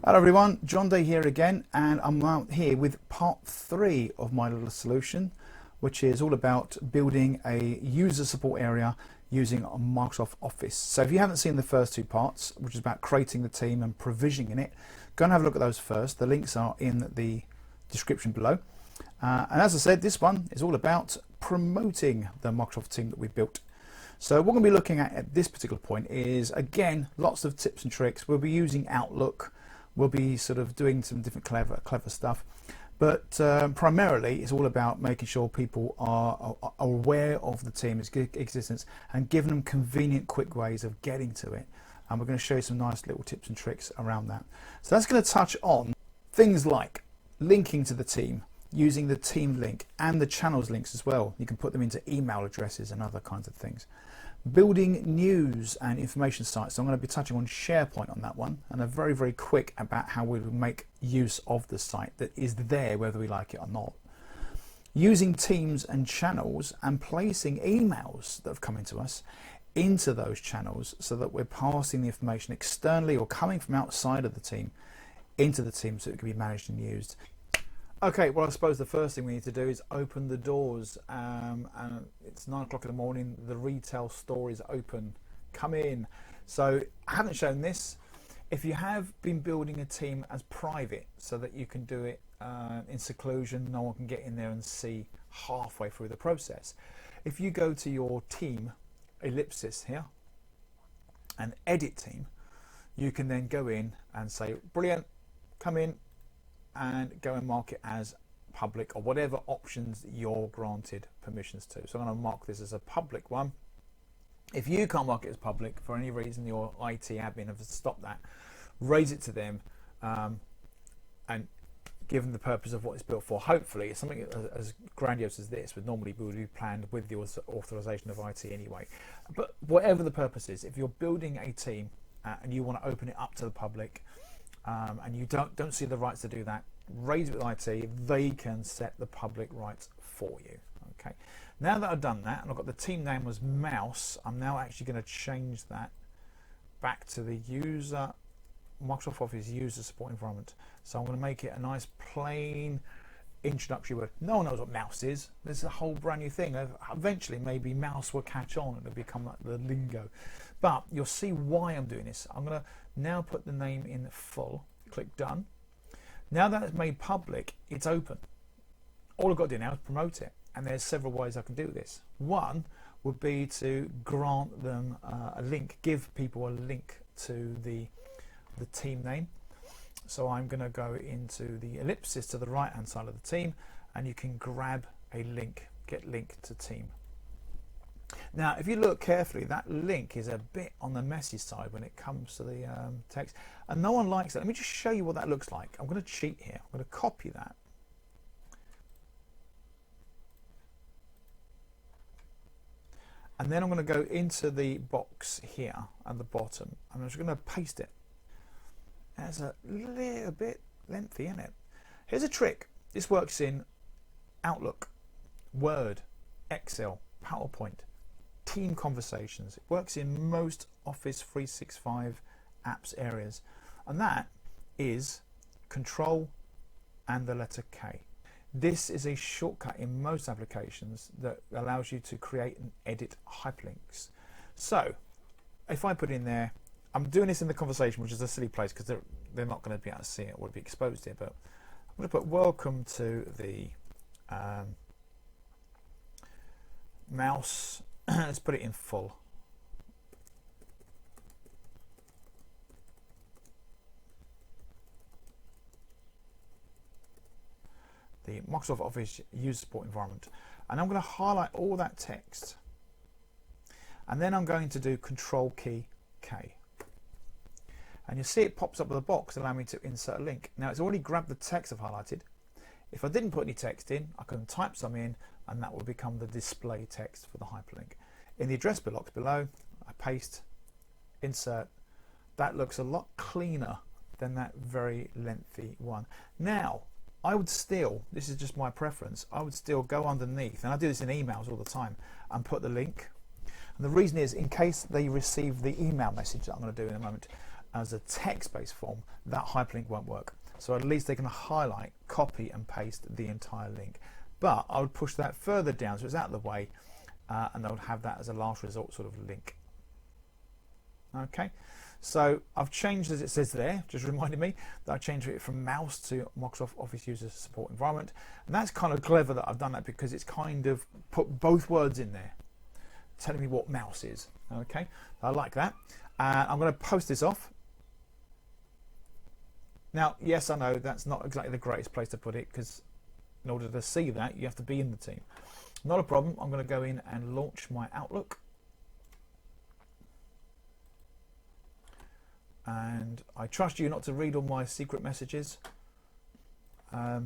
Hello everyone, John Day here again, and I'm out here with part 3 of my little solution, which is all about building a user support area using Microsoft Office. So if you haven't seen the first 2 parts, which is about creating the team and provisioning it, go and have a look at those first. The links are in the description below. And as I said, this one is all about promoting the Microsoft team that we built. So what we're going to be looking at this particular point is, again, lots of tips and tricks. We'll be using Outlook. We'll be sort of doing some different clever stuff, but primarily it's all about making sure people are aware of the team's existence and giving them convenient, quick ways of getting to it. And we're going to show you some nice little tips and tricks around that. So that's going to touch on things like linking to the team, using the team link and the channels links as well. You can put them into email addresses and other kinds of things. Building news and information sites. So I'm going to be touching on SharePoint on that one, and a very quick about how we would make use of the site that is there whether we like it or not. Using teams and channels and placing emails that have come into us into those channels so that we're passing the information externally or coming from outside of the team into the team so it can be managed and used. Okay, well, I suppose the first thing we need to do is open the doors, and it's 9 o'clock in the morning, the retail store is open, come in. So I haven't shown this. If you have been building a team as private so that you can do it in seclusion, no one can get in there and see halfway through the process. If you go to your team, ellipsis here, and edit team, you can then go in and say, brilliant, come in, and go and mark it as public or whatever options you're granted permissions to. So I'm going to mark this as a public one. If you can't mark it as public for any reason, your IT admin have stopped that, raise it to them, and given the purpose of what it's built for, hopefully it's something as grandiose as this would normally be planned with the authorization of IT anyway. But whatever the purpose is, if you're building a team and you want to open it up to the public, and you don't see the rights to do that, raise it with IT. They can set the public rights for you. Okay. Now that I've done that, and I've got the team name was Mouse, I'm now actually going to change that back to the user Microsoft Office user support environment. So I'm going to make it a nice plain introductory word. No one knows what Mouse is. This is a whole brand new thing. Eventually maybe Mouse will catch on and it'll become like the lingo. But you'll see why I'm doing this. I'm going to now put the name in full, click done. Now that it's made public, it's open. All I've got to do now is promote it, and there's several ways I can do this. One would be to grant them a link, give people a link to the team name. So I'm going to go into the ellipsis to the right hand side of the team, and you can grab a link, get link to team. Now, if you look carefully, that link is a bit on the messy side when it comes to the text, and no one likes that. Let me just show you what that looks like. I'm going to cheat here. I'm going to copy that. And then I'm going to go into the box here at the bottom. I'm just going to paste it. That's a little bit lengthy, isn't it? Here's a trick. This works in Outlook, Word, Excel, PowerPoint, team conversations. It works in most Office 365 apps areas, and that is Control and the letter K. This is a shortcut in most applications that allows you to create and edit hyperlinks. So if I put in there, I'm doing this in the conversation, which is a silly place because they're not going to be able to see it or be exposed here, but I'm going to put welcome to the Mouse. Let's put it in full. The Microsoft Office user support environment. And I'm going to highlight all that text. And then I'm going to do Control key K. And you'll see it pops up with a box allowing me to insert a link. Now it's already grabbed the text I've highlighted. If I didn't put any text in, I can type some in, and that will become the display text for the hyperlink. In the address box below, I paste, insert. That looks a lot cleaner than that very lengthy one. Now, I would still, this is just my preference, I would still go underneath, and I do this in emails all the time, and put the link. And the reason is, in case they receive the email message that I'm going to do in a moment, as a text-based form, that hyperlink won't work. So at least they can highlight, copy and paste the entire link. But I would push that further down so it's out of the way, and I would have that as a last resort sort of link. Okay, so I've changed, as it says there, just reminded me that I changed it from mouse to Microsoft Office User Support Environment. And that's kind of clever that I've done that, because it's kind of put both words in there, telling me what mouse is. Okay, I like that. I'm going to post this off. Now, yes, I know that's not exactly the greatest place to put it, because in order to see that, you have to be in the team. Not a problem. I'm going to go in and launch my Outlook. And I trust you not to read all my secret messages. All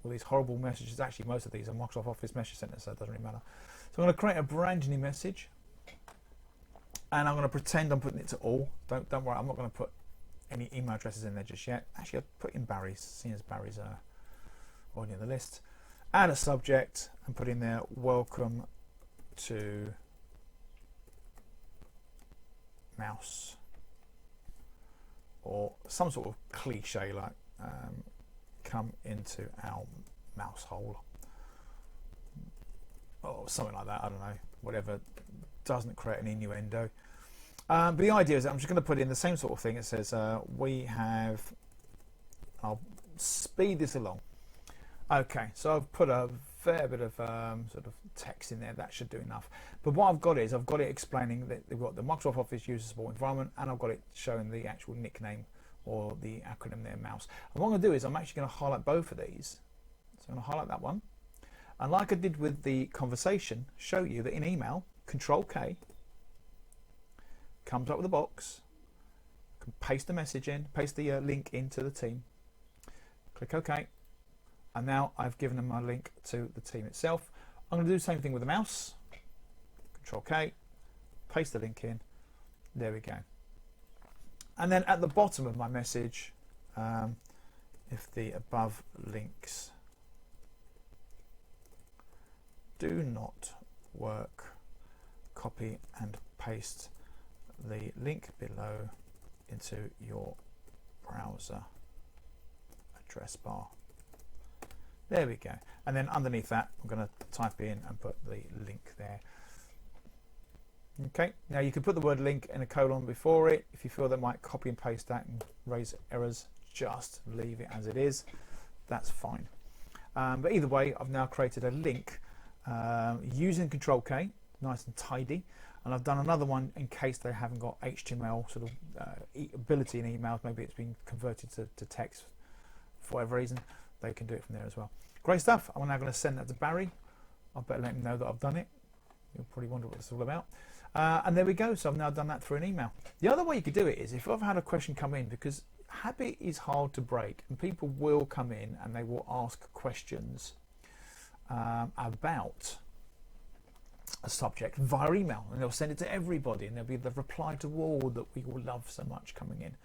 these horrible messages. Actually, most of these are Microsoft Office Message Center, so it doesn't really matter. So I'm going to create a brand new message, and I'm going to pretend I'm putting it to all. Don't worry, I'm not going to put any email addresses in there just yet. Actually, I'll put in Barry's, seeing as Barry's already in the list. Add a subject and put in there, welcome to mouse, or some sort of cliche like come into our mouse hole, or something like that. I don't know, whatever doesn't create an innuendo. But the idea is that I'm just going to put in the same sort of thing. It says we have, I'll speed this along. Okay, so I've put a fair bit of sort of text in there. That should do enough. But what I've got is I've got it explaining that they've got the Microsoft Office User Support Environment, and I've got it showing the actual nickname or the acronym there, mouse. And what I'm going to do is I'm actually going to highlight both of these. So I'm going to highlight that one, and like I did with the conversation, show you that in email, Control K comes up with a box. Can paste the message in, paste the link into the team. Click OK. And now I've given them my link to the team itself. I'm going to do the same thing with the mouse. Control K, paste the link in. There we go. And then at the bottom of my message, if the above links do not work, copy and paste the link below into your browser address bar. There we go. And then underneath that, I'm going to type in and put the link there. Okay, now you can put the word link in a colon before it. If you feel that might copy and paste that and raise errors, just leave it as it is. That's fine. But either way, I've now created a link using Control K, nice and tidy. And I've done another one in case they haven't got HTML sort of ability in emails. Maybe it's been converted to text for whatever reason. They can do it from there as well. Great stuff. I'm now going to send that to Barry. I better let him know that I've done it. You'll probably wonder what it's all about. And there we go. So I've now done that through an email. The other way you could do it is if I've had a question come in, because habit is hard to break, and people will come in and they will ask questions about a subject via email, and they'll send it to everybody, and there'll be the reply to all that we all love so much coming in.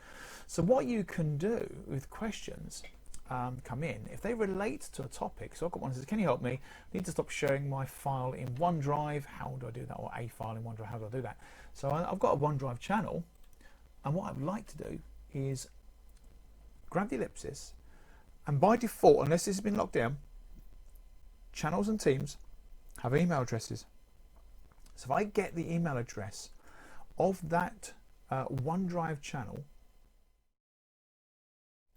So what you can do with questions come in, if they relate to a topic. So I've got one that says, can you help me? I need to stop sharing my file in OneDrive. How do I do that? Or a file in OneDrive, how do I do that? So I've got a OneDrive channel, and what I'd like to do is grab the ellipsis, and by default, unless this has been locked down, channels and teams have email addresses. So if I get the email address of that OneDrive channel,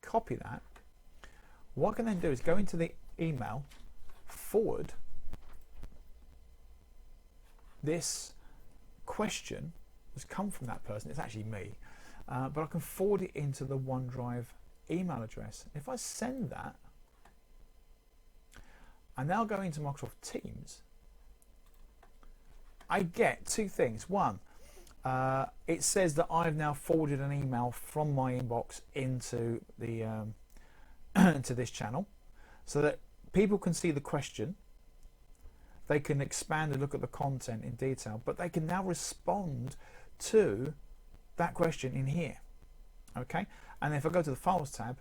copy that, what I can then do is go into the email, forward this question has come from that person. It's actually me, but I can forward it into the OneDrive email address. If I send that, I now go into Microsoft Teams, I get two things. One, it says that I've now forwarded an email from my inbox into the to this channel, so that people can see the question, they can expand and look at the content in detail, but they can now respond to that question in here. Okay, and if I go to the Files tab,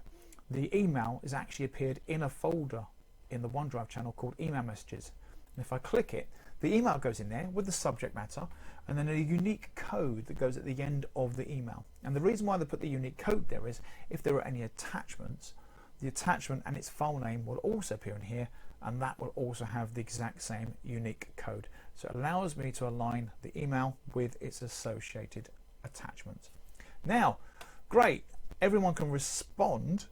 the email is actually appeared in a folder in the OneDrive channel called Email Messages. And if I click it, The email goes in there with the subject matter, and then a unique code that goes at the end of the email. And the reason why they put the unique code there is if there are any attachments, the attachment and its file name will also appear in here, and that will also have the exact same unique code. So it allows me to align the email with its associated attachments. Now, great, everyone can respond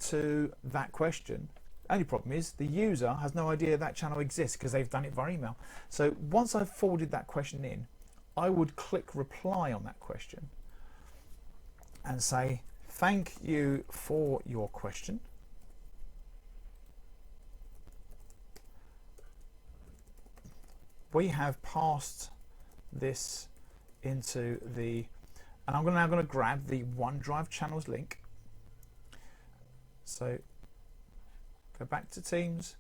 to that question. Only problem is the user has no idea that channel exists because they've done it via email. So once I've forwarded that question in, I would click reply on that question and say, thank you for your question. We have passed this into the, and I'm now going to grab the OneDrive channels link. So go back to Teams,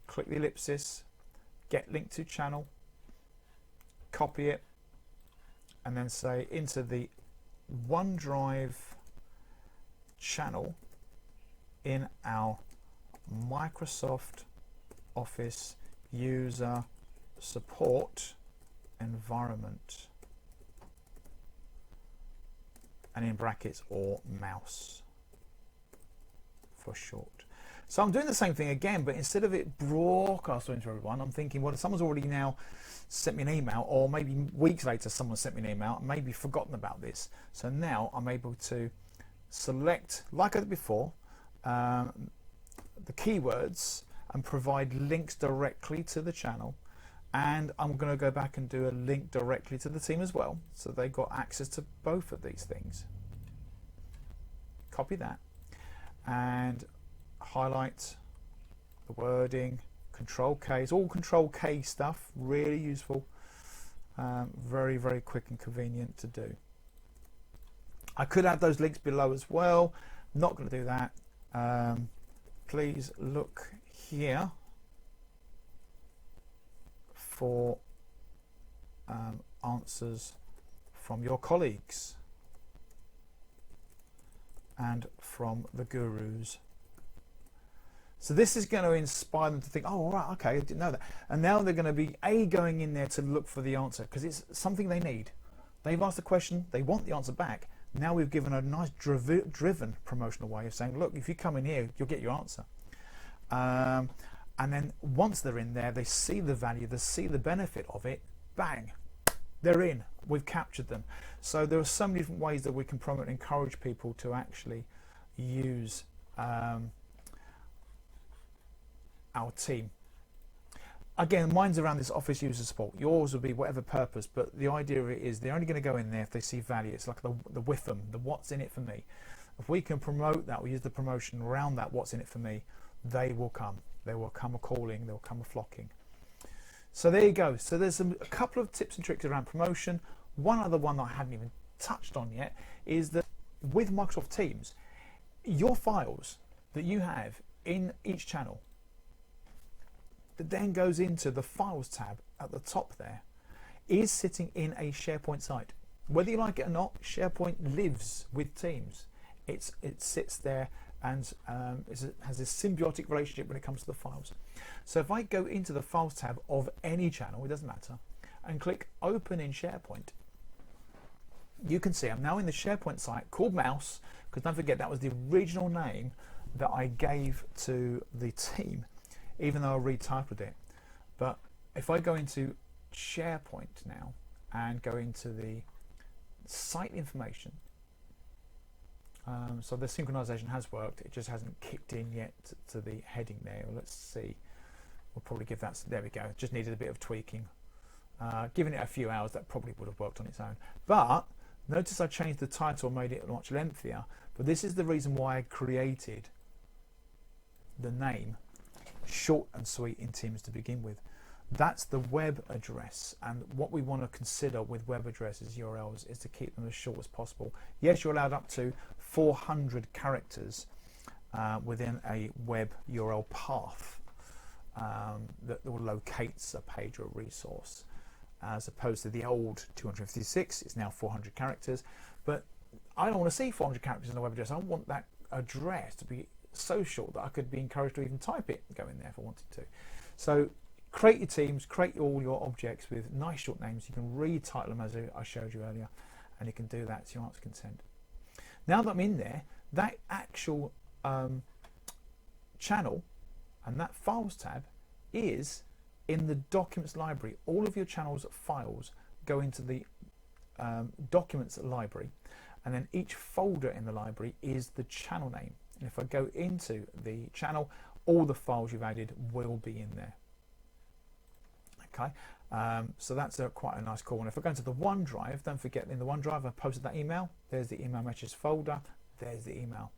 click the ellipsis, get link to channel, copy it, and then say into the OneDrive channel in our Microsoft Office user support environment, and in brackets or mouse for short. So I'm doing the same thing again, but instead of it broadcasting to everyone, I'm thinking, well, someone's already now sent me an email, or maybe weeks later someone sent me an email and maybe forgotten about this. So now I'm able to select, like I did before, the keywords and provide links directly to the channel. And I'm going to go back and do a link directly to the team as well, so they've got access to both of these things. Copy that and highlight the wording, Control K. It's all Control K stuff, really useful, very, very quick and convenient to do. I could add those links below as well. Not going to do that. Please look here for answers from your colleagues and from the gurus. So this is going to inspire them to think, oh, all right, okay, I didn't know that. And now they're going to be going in there to look for the answer because it's something they need. They've asked the question, they want the answer back. Now we've given a nice driven promotional way of saying, look, if you come in here, you'll get your answer. And then once they're in there, they see the value, they see the benefit of it, bang, they're in. We've captured them. So there are so many different ways that we can promote and encourage people to actually use our team. Again, mine's around this office user support. Yours will be whatever purpose, but the idea of it is they're only going to go in there if they see value. It's like the with them, the what's in it for me. If we can promote that, we use the promotion around that what's in it for me, they will come. They will come a-calling, they will come a-flocking. So there you go. So there's a couple of tips and tricks around promotion. One other one that I hadn't even touched on yet is that with Microsoft Teams, your files that you have in each channel that then goes into the Files tab at the top there is sitting in a SharePoint site. Whether you like it or not, SharePoint lives with Teams. It sits there and has a symbiotic relationship when it comes to the files. So if I go into the Files tab of any channel, it doesn't matter, and click Open in SharePoint, you can see I'm now in the SharePoint site called Mouse, because don't forget that was the original name that I gave to the team, even though I retitled it. But if I go into SharePoint now and go into the site information, so the synchronization has worked, it just hasn't kicked in yet to the heading there. Let's see, we'll probably give that, there we go, just needed a bit of tweaking. Giving it a few hours, that probably would have worked on its own. But notice I changed the title, made it much lengthier, but this is the reason why I created the name short and sweet in Teams to begin with. That's the web address, and what we want to consider with web addresses, URLs, is to keep them as short as possible. Yes, you're allowed up to 400 characters within a web URL path that locates a page or a resource, as opposed to the old 256. It's now 400 characters, but I don't want to see 400 characters in a web address. I want that address to be so short that I could be encouraged to even type it and go in there if I wanted to. So create your teams, create all your objects with nice short names. You can retitle them as I showed you earlier, and you can do that to your heart's content. Now that I'm in there, that actual channel and that files tab is in the documents library. All of your channels files go into the documents library, and then each folder in the library is the channel name. And if I go into the channel, all the files you've added will be in there. Okay, so that's quite a nice call. And if I go into the OneDrive, don't forget in the OneDrive I posted that email. There's the email messages folder. There's the email.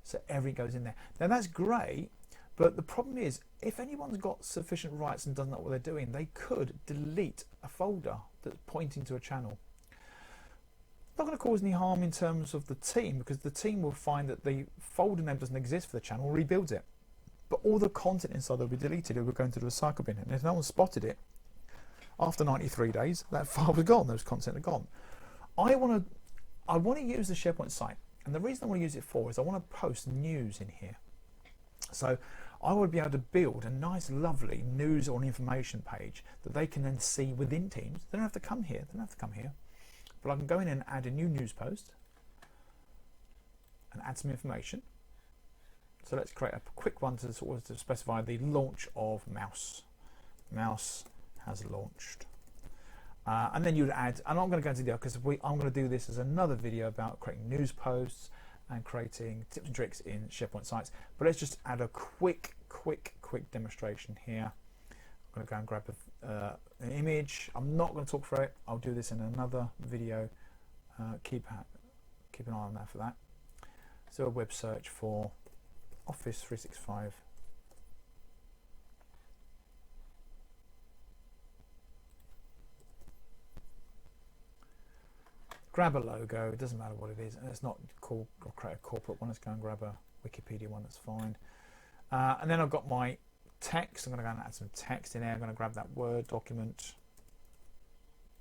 So everything goes in there. Now that's great, but the problem is if anyone's got sufficient rights and doesn't know what they're doing, they could delete a folder that's pointing to a channel. Not going to cause any harm in terms of the team, because the team will find that the folder name doesn't exist for the channel, rebuilds it. But all the content inside will be deleted. It will go into the recycle bin, and if no one spotted it, after 93 days, that file was gone. Those content are gone. I want to use the SharePoint site, and the reason I want to use it for is I want to post news in here. So I would be able to build a nice, lovely news or an information page that they can then see within Teams. They don't have to come here. They don't have to come here. But I can go in and add a new news post and add some information. So let's create a quick one to sort of to specify the launch of Mouse. Mouse has launched. And then you'd add, and I'm going to go into detail because I'm going to do this as another video about creating news posts and creating tips and tricks in SharePoint sites. But let's just add a quick demonstration here. I'm going to go and grab an image. I'm not going to talk through it. I'll do this in another video. Keep an eye on that for that. So a web search for Office 365. Grab a logo, it doesn't matter what it is, and it's not called, I'll create a corporate one. Let's go and grab a Wikipedia one, that's fine. And then I've got my text. I'm going to go and add some text in there. I'm going to grab that Word document,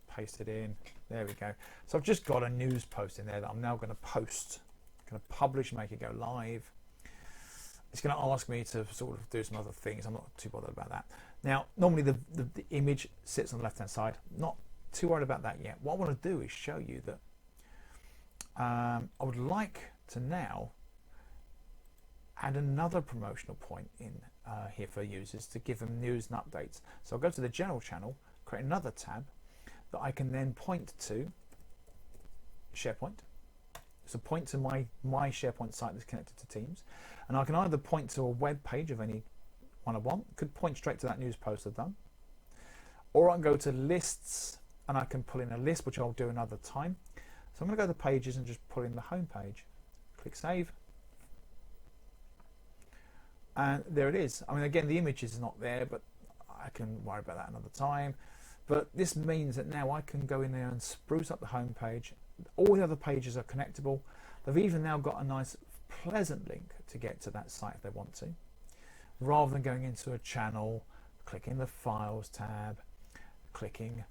paste it in. There we go. So I've just got a news post in there that I'm now going to post. I'm going to publish, make it go live. It's going to ask me to sort of do some other things. I'm not too bothered about that. Now, normally the image sits on the left-hand side. Not too worried about that yet. What I want to do is show you that I would like to now add another promotional point in here for users to give them news and updates. So I'll go to the general channel, create another tab that I can then point to SharePoint. So point to my SharePoint site that's connected to Teams, and I can either point to a web page of any one I want, could point straight to that news post I've done, or I can go to lists and I can pull in a list, which I'll do another time. So I'm going to go to pages and just pull in the home page. Click save. And there it is. I mean, again, the image is not there, but I can worry about that another time. But this means that now I can go in there and spruce up the home page. All the other pages are connectable. They've even now got a nice, pleasant link to get to that site if they want to, rather than going into a channel, clicking the Files tab, clicking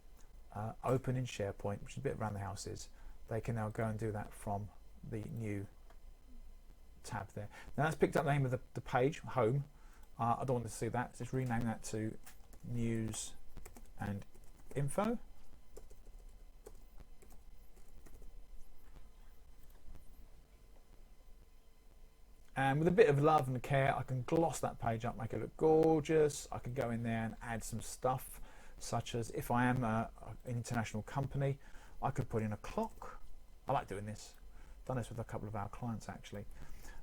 Open in SharePoint, which is a bit around the houses. They can now go and do that from the new tab there. Now that's picked up the name of the page, home. I don't want to see that. Just rename that to news and info. And with a bit of love and care, I can gloss that page up, make it look gorgeous. I can go in there and add some stuff, such as if I am an international company, I could put in a clock. I like doing this. I've done this with a couple of our clients actually.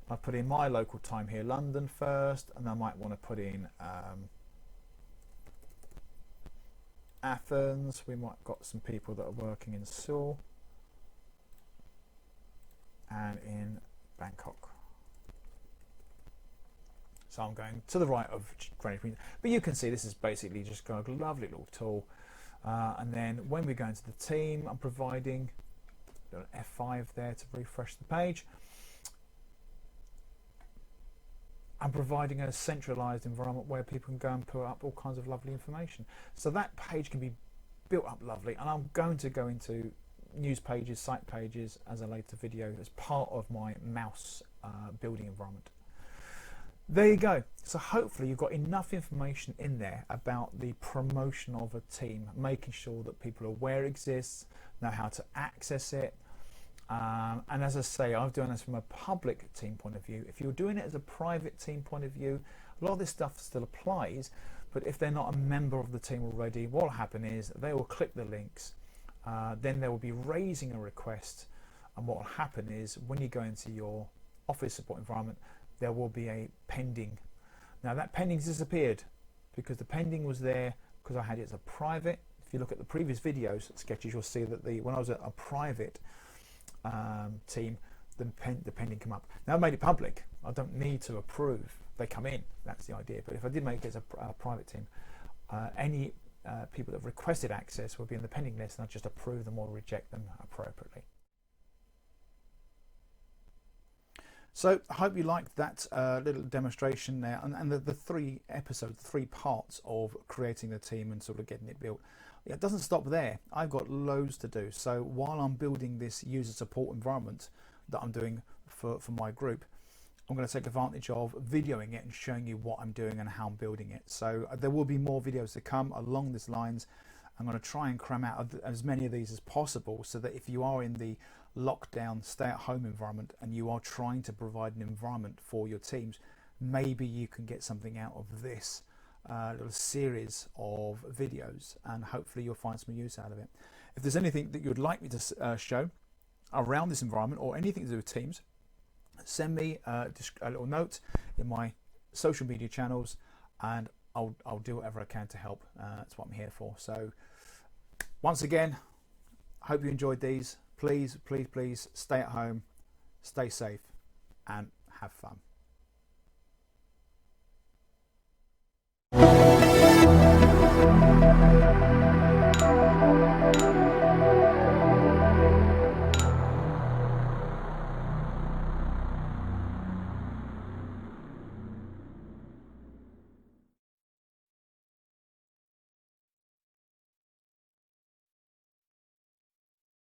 I put in my local time here, London first, and I might want to put in Athens. We might got some people that are working in Seoul and in Bangkok. So I'm going to the right of Greenwich Mean, but you can see this is basically just got a lovely little tool. And then when we go into the team, I'm providing an F5 there to refresh the page. I'm providing a centralized environment where people can go and put up all kinds of lovely information. So that page can be built up lovely, and I'm going to go into news pages, site pages as a later video as part of my mouse building environment. There you go. So hopefully you've got enough information in there about the promotion of a team, making sure that people are aware it exists, know how to access it. And as I say, I've done this from a public team point of view. If you're doing it as a private team point of view, a lot of this stuff still applies, but if they're not a member of the team already, what will happen is they will click the links, then they will be raising a request, and what will happen is when you go into your office support environment, there will be a pending. Now that pending's disappeared because the pending was there because I had it as a private. If you look at the previous videos sketches, you'll see that when I was at a private team, the pending come up. Now I made it public. I don't need to approve. They come in. That's the idea. But if I did make it as a private team, any people that have requested access will be in the pending list, and I just approve them or reject them appropriately. So I hope you liked that little demonstration there, and the 3 episodes, 3 parts of creating the team and sort of getting it built. It doesn't stop there. I've got loads to do. So while I'm building this user support environment that I'm doing for my group, I'm going to take advantage of videoing it and showing you what I'm doing and how I'm building it. So there will be more videos to come along these lines. I'm going to try and cram out as many of these as possible so that if you are in the lockdown, stay-at-home environment and you are trying to provide an environment for your teams, maybe you can get something out of this little series of videos, and hopefully you'll find some use out of it. If there's anything that you would like me to show around this environment or anything to do with Teams, send me a little note in my social media channels, and I'll do whatever I can to help. That's what I'm here for. So once again, I hope you enjoyed these. Please stay at home, stay safe, and have fun.